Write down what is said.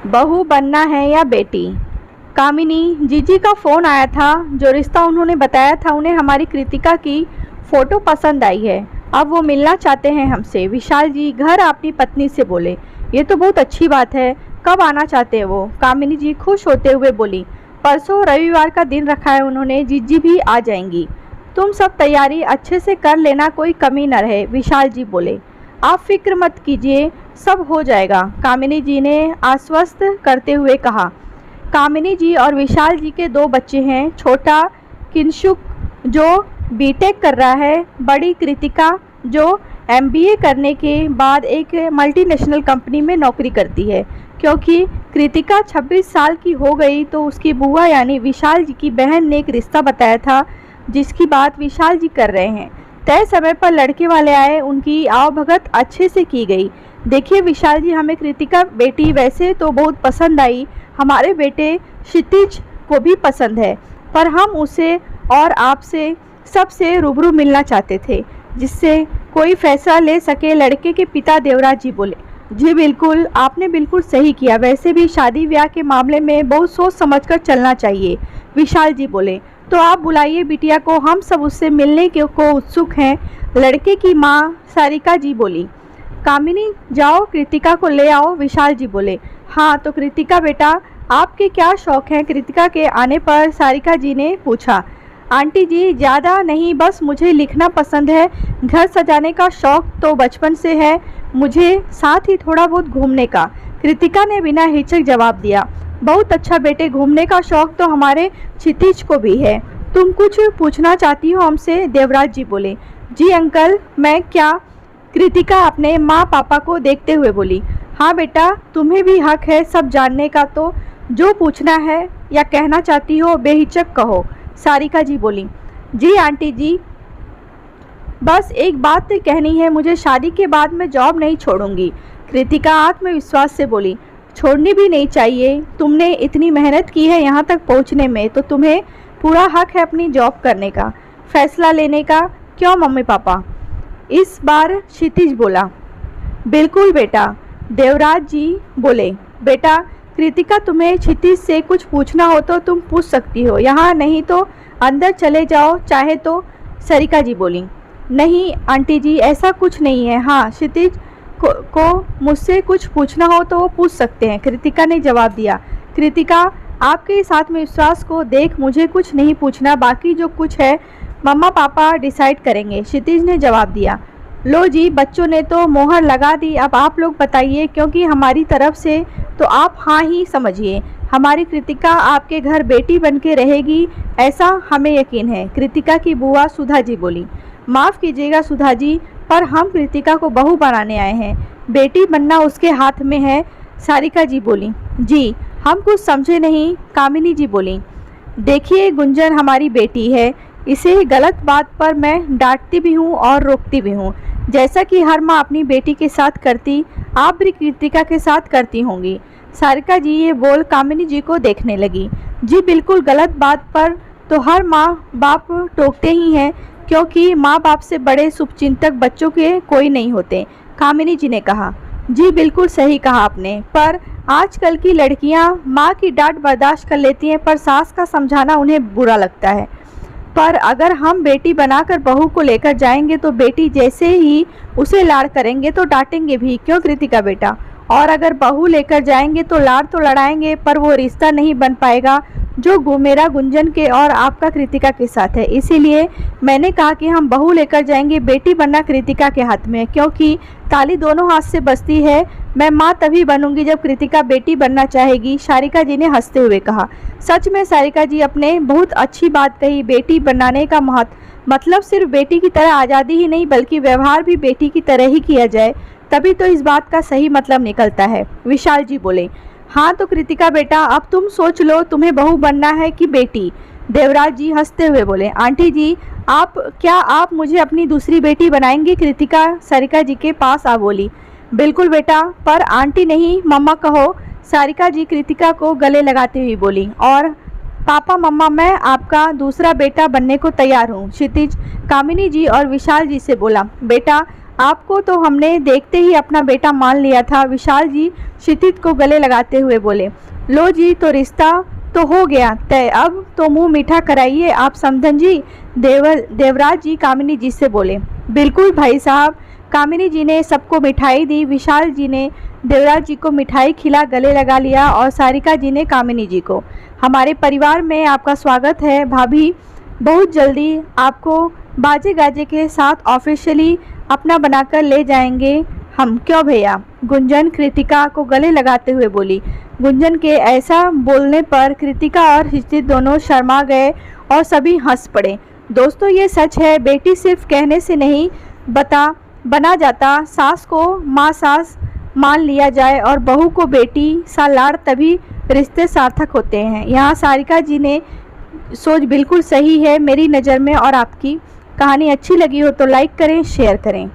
बहू बनना है या बेटी। कामिनी, जीजी का फ़ोन आया था। जो रिश्ता उन्होंने बताया था उन्हें हमारी कृतिका की फ़ोटो पसंद आई है। अब वो मिलना चाहते हैं हमसे। विशाल जी घर अपनी पत्नी से बोले। ये तो बहुत अच्छी बात है। कब आना चाहते हैं वो? कामिनी जी खुश होते हुए बोली। परसों रविवार का दिन रखा है उन्होंने। जीजी भी आ जाएंगी। तुम सब तैयारी अच्छे से कर लेना, कोई कमी न रहे। विशाल जी बोले। आप फिक्र मत कीजिए, सब हो जाएगा, कामिनी जी ने आश्वस्त करते हुए कहा। कामिनी जी और विशाल जी के दो बच्चे हैं। छोटा किंशुक जो बीटेक कर रहा है, बड़ी कृतिका जो एमबीए करने के बाद एक मल्टीनेशनल कंपनी में नौकरी करती है। क्योंकि कृतिका 26 साल की हो गई तो उसकी बुआ यानी विशाल जी की बहन ने एक रिश्ता बताया था जिसकी बात विशाल जी कर रहे हैं। तय समय पर लड़के वाले आए, उनकी आवभगत अच्छे से की गई। देखिए विशाल जी, हमें कृतिका बेटी वैसे तो बहुत पसंद आई, हमारे बेटे क्षितिज को भी पसंद है, पर हम उसे और आपसे सबसे रूबरू मिलना चाहते थे जिससे कोई फैसला ले सके। लड़के के पिता देवराज जी बोले। जी बिल्कुल, आपने बिल्कुल सही किया। वैसे भी शादी ब्याह के मामले में बहुत सोच समझकर चलना चाहिए। विशाल जी बोले। तो आप बुलाइए बिटिया को, हम सब उससे मिलने को उत्सुक हैं। लड़के की माँ सारिका जी बोली। कामिनी जाओ कृतिका को ले आओ। विशाल जी बोले। हाँ तो कृतिका बेटा, आपके क्या शौक हैं? कृतिका के आने पर सारिका जी ने पूछा। आंटी जी ज़्यादा नहीं, बस मुझे लिखना पसंद है। घर सजाने का शौक तो बचपन से है मुझे, साथ ही थोड़ा बहुत घूमने का। कृतिका ने बिना हिचक जवाब दिया। बहुत अच्छा बेटे, घूमने का शौक तो हमारे क्षितिज को भी है। तुम कुछ पूछना चाहती हो हमसे? देवराज जी बोले। जी अंकल, मैं क्या? कृतिका अपने माँ पापा को देखते हुए बोली। हाँ बेटा, तुम्हें भी हक है सब जानने का, तो जो पूछना है या कहना चाहती हो बेहिचक कहो। सारिका जी बोली। जी आंटी जी, बस एक बात कहनी है, मुझे शादी के बाद मैं जॉब नहीं छोड़ूंगी। कृतिका आत्मविश्वास से बोली। छोड़नी भी नहीं चाहिए, तुमने इतनी मेहनत की है यहाँ तक पहुँचने में, तो तुम्हें पूरा हक है अपनी जॉब करने का, फैसला लेने का। क्यों मम्मी पापा? इस बार क्षितिज बोला। बिल्कुल बेटा। देवराज जी बोले। बेटा कृतिका, तुम्हें क्षितिज से कुछ पूछना हो तो तुम पूछ सकती हो, यहाँ नहीं तो अंदर चले जाओ चाहे तो। सरिका जी बोली। नहीं आंटी जी, ऐसा कुछ नहीं है। हाँ क्षितिज को मुझसे कुछ पूछना हो तो वो पूछ सकते हैं, कृतिका ने जवाब दिया। कृतिका, आपके इस आत्मविश्वास को देख मुझे कुछ नहीं पूछना, बाकी जो कुछ है मम्मा पापा डिसाइड करेंगे, क्षितिज ने जवाब दिया। लो जी, बच्चों ने तो मोहर लगा दी, अब आप लोग बताइए, क्योंकि हमारी तरफ से तो आप हाँ ही समझिए। हमारी कृतिका आपके घर बेटी बन के रहेगी, ऐसा हमें यकीन है। कृतिका की बुआ सुधा जी बोली। माफ़ कीजिएगा सुधा जी, पर हम कृतिका को बहू बनाने आए हैं, बेटी बनना उसके हाथ में है। सारिका जी बोली। जी हम कुछ समझे नहीं। कामिनी जी बोली। देखिए गुंजन हमारी बेटी है, इसे गलत बात पर मैं डांटती भी हूँ और रोकती भी हूँ, जैसा कि हर माँ अपनी बेटी के साथ करती, आप भी कृतिका के साथ करती होंगी। सारिका जी ये बोल कामिनी जी को देखने लगी। जी बिल्कुल, गलत बात पर तो हर माँ बाप टोकते ही हैं, क्योंकि माँ बाप से बड़े शुभचिंतक बच्चों के कोई नहीं होते। कामिनी जी ने कहा। जी बिल्कुल सही कहा आपने, पर आजकल की लड़कियाँ माँ की डांट बर्दाश्त कर लेती हैं, पर सास का समझाना उन्हें बुरा लगता है। पर अगर हम बेटी बनाकर बहू को लेकर जाएंगे तो बेटी जैसे ही उसे लाड़ करेंगे तो डांटेंगे भी, क्यों कृतिका बेटा? और अगर बहू लेकर जाएंगे तो लाड़ तो लड़ाएंगे, पर वो रिश्ता नहीं बन पाएगा जो मेरा गुंजन के और आपका कृतिका के साथ है। इसीलिए मैंने कहा कि हम बहू लेकर जाएंगे, बेटी बनना कृतिका के हाथ में है, क्योंकि ताली दोनों हाथ से बजती है। मैं माँ तभी बनूंगी जब कृतिका बेटी बनना चाहेगी। सारिका जी ने हंसते हुए कहा। सच में सारिका जी आपने बहुत अच्छी बात कही। बेटी बनाने का मतलब सिर्फ बेटी की तरह आज़ादी ही नहीं, बल्कि व्यवहार भी बेटी की तरह ही किया जाए, तभी तो इस बात का सही मतलब निकलता है। विशाल जी बोले। हाँ तो कृतिका बेटा, अब तुम सोच लो, तुम्हें बहू बनना है कि बेटी? देवराज जी हंसते हुए बोले। आंटी जी, आप मुझे अपनी दूसरी बेटी बनाएंगी? कृतिका सारिका जी के पास आ बोली। बिल्कुल बेटा, पर आंटी नहीं मम्मा कहो। सारिका जी कृतिका को गले लगाते हुए बोली। और पापा मम्मा, मैं आपका दूसरा बेटा बनने को तैयार हूँ। क्षितिज कामिनी जी और विशाल जी से बोला। बेटा आपको तो हमने देखते ही अपना बेटा मान लिया था। विशाल जी क्षितिज को गले लगाते हुए बोले। लो जी, तो रिश्ता तो हो गया तय, अब तो मुंह मीठा कराइए आप समधन जी। देवराज जी कामिनी जी से बोले। बिल्कुल भाई साहब। कामिनी जी ने सबको मिठाई दी। विशाल जी ने देवराज जी को मिठाई खिला गले लगा लिया और सारिका जी ने कामिनी जी को। हमारे परिवार में आपका स्वागत है भाभी, बहुत जल्दी आपको बाजे गाजे के साथ ऑफिशियली अपना बनाकर ले जाएंगे हम। क्यों भैया? गुंजन कृतिका को गले लगाते हुए बोली। गुंजन के ऐसा बोलने पर कृतिका और क्षितिज दोनों शर्मा गए और सभी हंस पड़े। दोस्तों, ये सच है, बेटी सिर्फ कहने से नहीं बना जाता। सास को माँ सास मान लिया जाए और बहू को बेटी सा लाड़, तभी रिश्ते सार्थक होते हैं। यहाँ सारिका जी ने सोच बिल्कुल सही है मेरी नज़र में। और आपकी कहानी अच्छी लगी हो तो लाइक करें, शेयर करें।